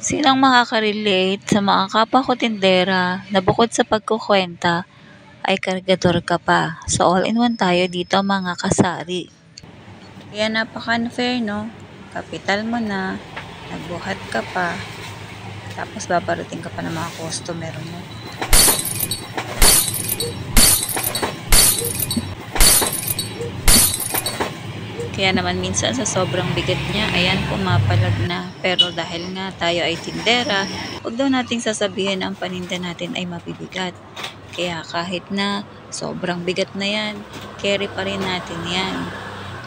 Sinang makaka-relate sa mga kapwa ko tindera na bukod sa pagkukuwenta ay kargador ka pa? So all-in-one tayo dito mga kasari. Kaya napaka-unfair, no? Kapital mo na, nagbuhat ka pa, tapos babarating ka pa ng mga customer mo. Kaya naman minsan sa sobrang bigat niya, ayan pumapalag na. Pero dahil nga tayo ay tindera, huwag daw nating sasabihin ang paninda natin ay mabibigat. Kaya kahit na sobrang bigat na yan, carry pa rin natin yan.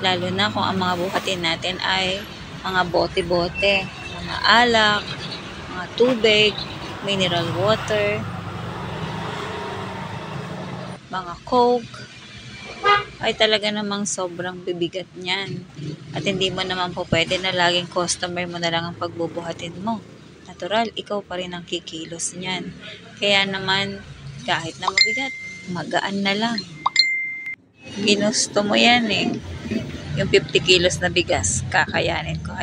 Lalo na kung ang mga buhatin natin ay mga bote-bote, mga alak, mga tubig, mineral water, mga coke, ay talaga namang sobrang bibigat niyan. At hindi mo naman po pwede na laging customer mo na lang ang pagbubuhatin mo. Natural, ikaw pa rin ang kikilos niyan. Kaya naman, kahit na mabigat, magaan na lang. Ginusto mo yan eh. Yung 50 kilos na bigas, kakayanin ko.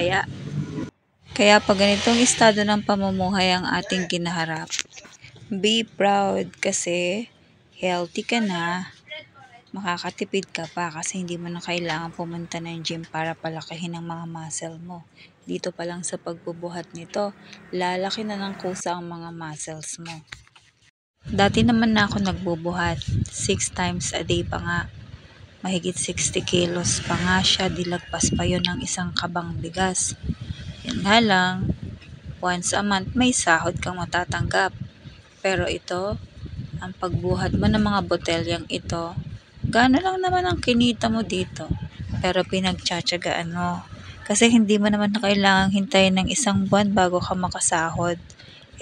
Kaya pag ganitong estado ng pamumuhay ang ating kinaharap, be proud kasi healthy ka na, makakatipid ka pa kasi hindi mo na kailangan pumunta ng gym para palakihin ang mga muscle mo. Dito pa lang sa pagbubuhat nito, lalaki na ng kusa ang mga muscles mo. Dati naman na ako nagbubuhat, 6 times a day pa nga. Mahigit 60 kilos pa nga siya, dilagpas pa yon ng isang kabang bigas. Yan nga lang, once a month may sahod kang matatanggap. Pero ito, ang pagbuhat mo ng mga botelyang ito, gaano lang naman ang kinita mo dito. Pero pinagtsatsagaan mo. Kasi hindi mo naman na kailangang hintayin ng 1 buwan bago ka makasahod.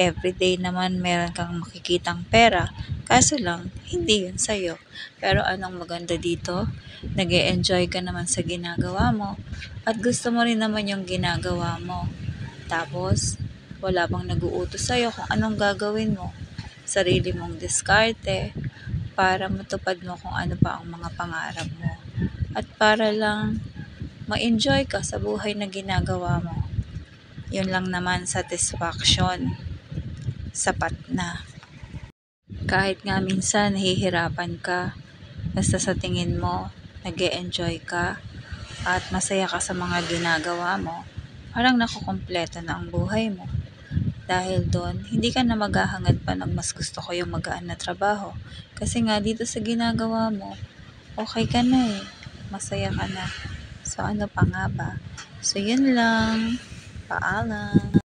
Everyday naman meron kang makikitang pera. Kaso lang, hindi yun sa'yo. Pero anong maganda dito? Nag-e-enjoy ka naman sa ginagawa mo. At gusto mo rin naman yung ginagawa mo. Tapos, wala bang nag-uutos sa'yo kung anong gagawin mo. Sarili mong diskarte para matupad mo kung ano pa ang mga pangarap mo. At para lang ma-enjoy ka sa buhay na ginagawa mo. Yun lang naman, satisfaction. Sapat na. Kahit nga minsan nahihirapan ka, basta sa tingin mo, nag-e-enjoy ka at masaya ka sa mga ginagawa mo, parang nakukumpleto na ang buhay mo. Dahil doon, hindi ka na maghahangad pa ng mas gusto ko yung magaan na trabaho. Kasi nga dito sa ginagawa mo, okay ka na eh. Masaya ka na. So ano pa nga ba? So yun lang. Paalam.